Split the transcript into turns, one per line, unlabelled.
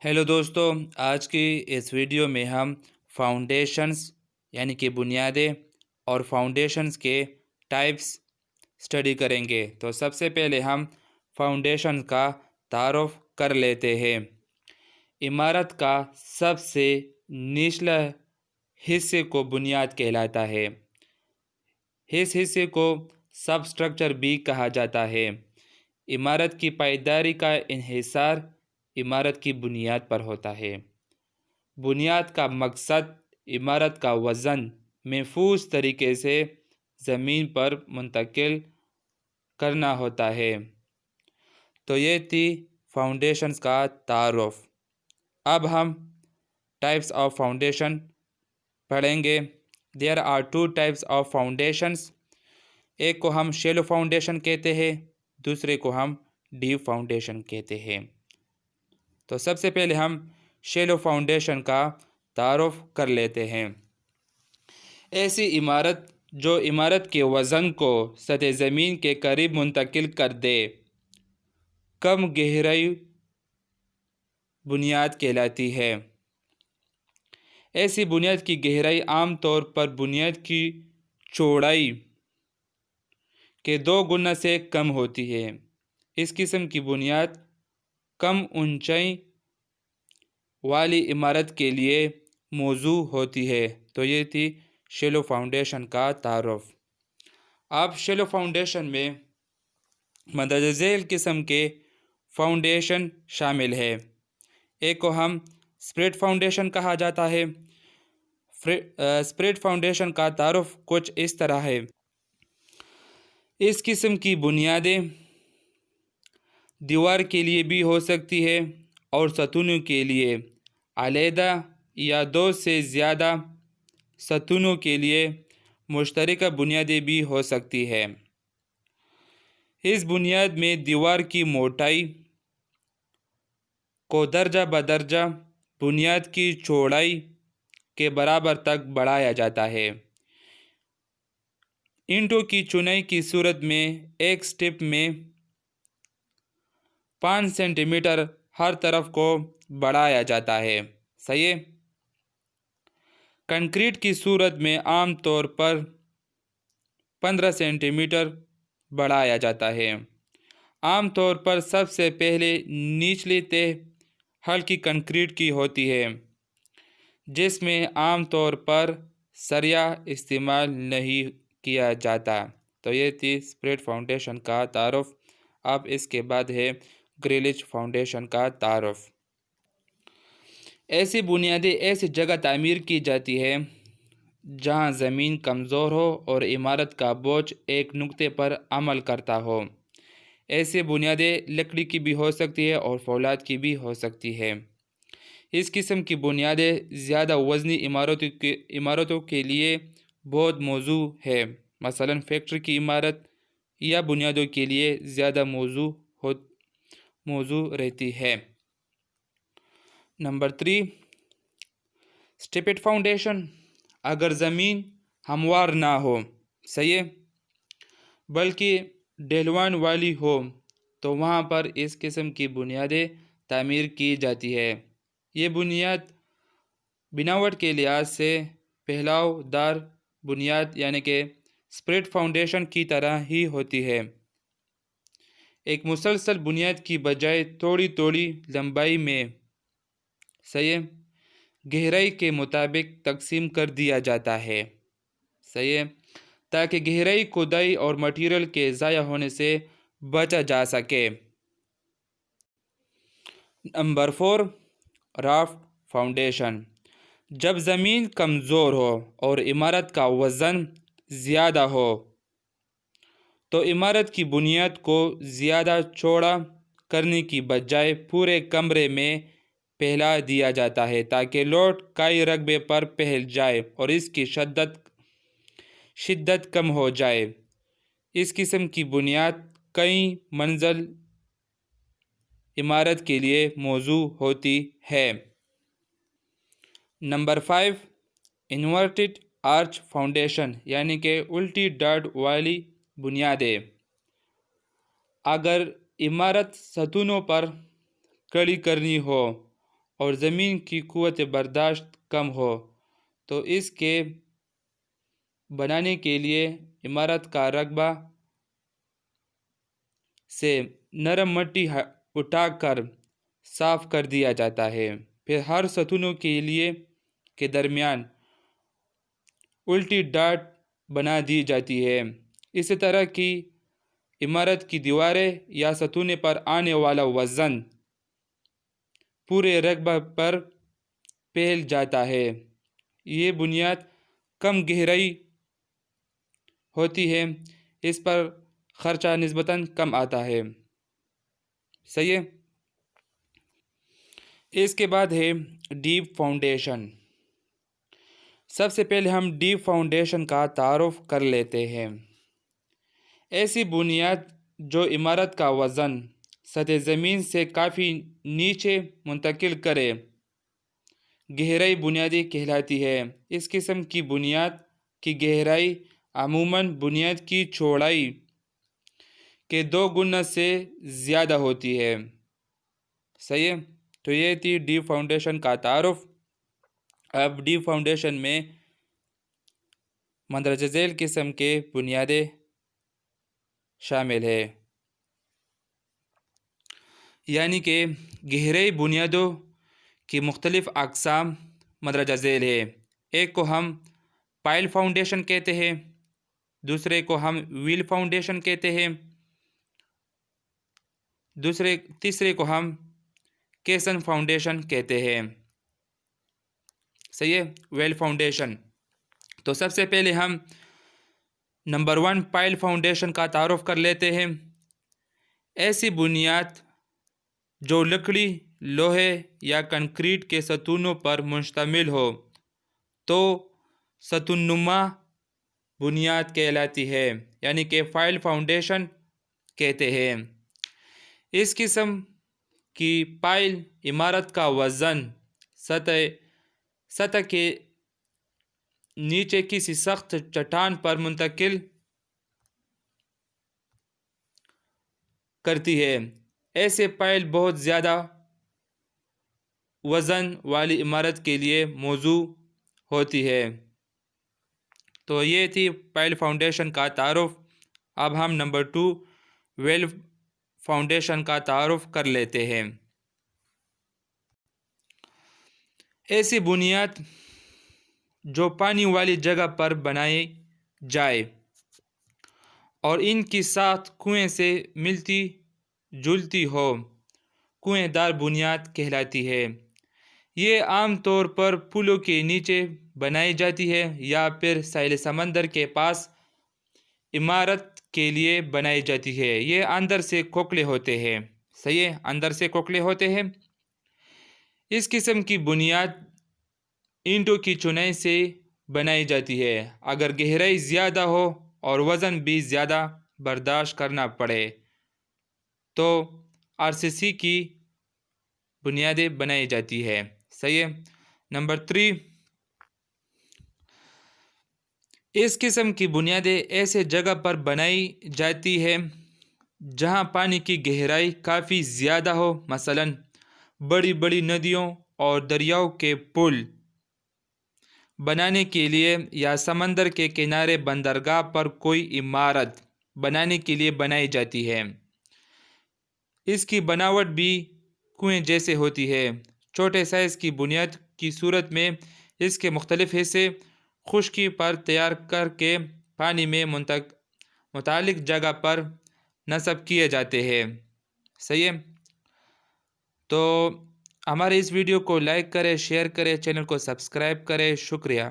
Hello दोस्तों। आज की इस वीडियो में हम फाउंडेशंस यानी कि बुनियादें और फाउंडेशंस के टाइप्स स्टडी करेंगे। तो सबसे पहले हम फाउंडेशन का तारुफ कर लेते हैं। इमारत का सबसे निचला हिस्से को बुनियाद कहलाता है। इस हिस्से को सब स्ट्रक्चर भी कहा जाता है। इमारत की पायदारी का इन्हिसार इमारत की बुनियाद पर होता है। बुनियाद का मकसद इमारत का वज़न महफूज तरीके से ज़मीन पर मुंतकिल करना होता है। तो ये थी फाउंडेशंस का तारुफ। अब हम टाइप्स ऑफ फाउंडेशन पढ़ेंगे। There are two types of foundations. एक को हम शैलो फाउंडेशन कहते हैं, दूसरे को हम डीप फाउंडेशन कहते हैं। तो सबसे पहले हम शैलो फाउंडेशन का तारुफ कर लेते हैं। ऐसी इमारत जो इमारत के वज़न को सतह ज़मीन के करीब मुंतकिल कर दे, कम गहराई बुनियाद कहलाती है। ऐसी बुनियाद की गहराई आम तौर पर बुनियाद की चौड़ाई के 2 गुना से कम होती है। इस किस्म की बुनियाद कम ऊंचाई वाली इमारत के लिए मौजू होती है। तो ये थी शैलो फाउंडेशन का तारुफ। अब शैलो फाउंडेशन में मदद झैल किस्म के फाउंडेशन शामिल है। एक को हम स्प्रेड फाउंडेशन कहा जाता है। स्प्रेड फाउंडेशन का तारुफ कुछ इस तरह है। इस किस्म की बुनियादें दीवार के लिए भी हो सकती है और सतूनों के लिए अलहदा या 2 से ज़्यादा सतूनों के लिए मुश्तरका बुनियादें भी हो सकती है। इस बुनियाद में दीवार की मोटाई को दर्जा बदर्जा बुनियाद की चौड़ाई के बराबर तक बढ़ाया जाता है। ईंटों की चुनाई की सूरत में एक स्टेप में 5 सेंटीमीटर हर तरफ को बढ़ाया जाता है। सही है। कंक्रीट की सूरत में आम तौर पर 15 सेंटीमीटर बढ़ाया जाता है। आम तौर पर सबसे पहले निचली तह हल्की कंक्रीट की होती है, जिसमें आम तौर पर सरिया इस्तेमाल नहीं किया जाता। तो ये थी स्प्रेड फाउंडेशन का तारुफ। अब इसके बाद है ग्रिलिच फाउंडेशन का तारुफ। ऐसी बुनियादें ऐसी जगह तामीर की जाती है जहां ज़मीन कमज़ोर हो और इमारत का बोझ एक नुक्ते पर अमल करता हो। ऐसी बुनियादें लकड़ी की भी हो सकती है और फौलाद की भी हो सकती है। इस किस्म की बुनियादें ज़्यादा वज़नी इमारतों के लिए बहुत मौजू है। मसलन फैक्ट्री की इमारत या बुनियादों के लिए ज़्यादा मौजू रहती है। Number 3, stepped foundation. अगर ज़मीन हमवार ना हो, सही है, बल्कि ढलवान वाली हो, तो वहाँ पर इस किस्म की बुनियादें तामीर की जाती है। ये बुनियाद बनावट के लिहाज से फैलावदार बुनियाद यानी कि स्प्रेड फाउंडेशन की तरह ही होती है। एक मुसलसल बुनियाद की बजाय थोड़ी थोड़ी लंबाई में, सही है, गहराई के मुताबिक तकसीम कर दिया जाता है। सही है, ताकि गहराई खुदाई और मटेरियल के ज़ाया होने से बचा जा सके। Number 4, raft foundation. जब ज़मीन कमज़ोर हो और इमारत का वज़न ज़्यादा हो, तो इमारत की बुनियाद को ज़्यादा चौड़ा करने की बजाय पूरे कमरे में फैला दिया जाता है, ताकि लोड कई रकबे पर फैल जाए और इसकी शिद्दत कम हो जाए। इस किस्म की बुनियाद कई मंजिल इमारत के लिए मौजू होती है। नंबर 5, इन्वर्टेड आर्च फाउंडेशन यानी कि उल्टी डाट वाली बुनियादें। अगर इमारत सतूनों पर खड़ी करनी हो اور زمین کی قوت برداشت کم ہو تو اس کے بنانے کے لیے عمارت کا رقبہ سے نرم مٹی اٹھا کر صاف کر دیا جاتا ہے۔ پھر ہر ستونوں کے درمیان الٹی ڈاٹ بنا دی جاتی ہے۔ اسی طرح کی عمارت کی دیواریں یا ستونے پر آنے والا وزن پورے رقبہ پر پھیل جاتا ہے۔ یہ بنیاد کم گہرائی ہوتی ہے، اس پر خرچہ نسبتاً کم آتا ہے۔ صحیح ہے۔ اس کے بعد ہے ڈیپ فاؤنڈیشن۔ سب سے پہلے ہم ڈیپ فاؤنڈیشن کا تعارف کر لیتے ہیں۔ ایسی بنیاد جو عمارت کا وزن سطح زمین سے کافی نیچے منتقل کرے گہرائی بنیادی کہلاتی ہے۔ اس قسم کی بنیاد کی گہرائی عموماً بنیاد کی چوڑائی کے 2 گنا سے زیادہ ہوتی ہے۔ صحیح ہے۔ تو یہ تھی ڈیپ فاؤنڈیشن کا تعارف۔ اب ڈیپ فاؤنڈیشن میں مندرجہ ذیل قسم کے بنیادیں شامل ہے، یعنی کہ گہرائی بنیادوں کی مختلف اقسام مندرجہ ذیل ہے۔ ایک کو ہم پائل فاؤنڈیشن کہتے ہیں، دوسرے کو ہم ویل فاؤنڈیشن کہتے ہیں، تیسرے کو ہم کیسن فاؤنڈیشن کہتے ہیں۔ صحیح ہے، ویل فاؤنڈیشن۔ تو سب سے پہلے ہم نمبر 1 پائل فاؤنڈیشن کا تعارف کر لیتے ہیں۔ ایسی بنیاد جو لکڑی، لوہے یا کنکریٹ کے ستونوں پر مشتمل ہو تو ستون نما بنیاد کہلاتی ہے، یعنی کہ پائل فاؤنڈیشن کہتے ہیں۔ اس قسم کی پائل عمارت کا وزن سطح کے نیچے کسی سخت چٹان پر منتقل کرتی ہے۔ ایسے پائل بہت زیادہ وزن والی عمارت کے لیے موزوں ہوتی ہے۔ تو یہ تھی پائل فاؤنڈیشن کا تعارف۔ اب ہم نمبر 2 ویل فاؤنڈیشن کا تعارف کر لیتے ہیں۔ ایسی بنیاد جو پانی والی جگہ پر بنائی جائے اور ان کی ساخت کنویں سے ملتی جلتی ہو کنویں دار بنیاد کہلاتی ہے۔ یہ عام طور پر پلوں کے نیچے بنائی جاتی ہے یا پھر ساحل سمندر کے پاس عمارت کے لیے بنائی جاتی ہے۔ یہ اندر سے کھوکھلے ہوتے ہیں۔ صحیح ہے، اندر سے کھوکھلے ہوتے ہیں۔ اس قسم کی بنیاد اینٹوں کی چنائی سے بنائی جاتی ہے۔ اگر گہرائی زیادہ ہو اور وزن بھی زیادہ برداشت کرنا پڑے تو RCC کی بنیادیں بنائی جاتی ہے۔ صحیح ہے۔ نمبر 3 اس قسم کی بنیادیں ایسے جگہ پر بنائی جاتی ہے جہاں پانی کی گہرائی کافی زیادہ ہو، مثلاً بڑی بڑی ندیوں اور دریاؤں کے پل بنانے کے لیے یا سمندر کے کنارے بندرگاہ پر کوئی عمارت بنانے کے لیے بنائی جاتی ہے۔ اس کی بناوٹ بھی کنویں جیسے ہوتی ہے۔ چھوٹے سائز کی بنیاد کی صورت میں اس کے مختلف حصے خشکی پر تیار کر کے پانی میں متعلق جگہ پر نصب کیے جاتے ہیں۔ صحیح ہے۔ تو ہمارے اس ویڈیو کو لائک کریں، شیئر کریں، چینل کو سبسکرائب کریں۔ شکریہ۔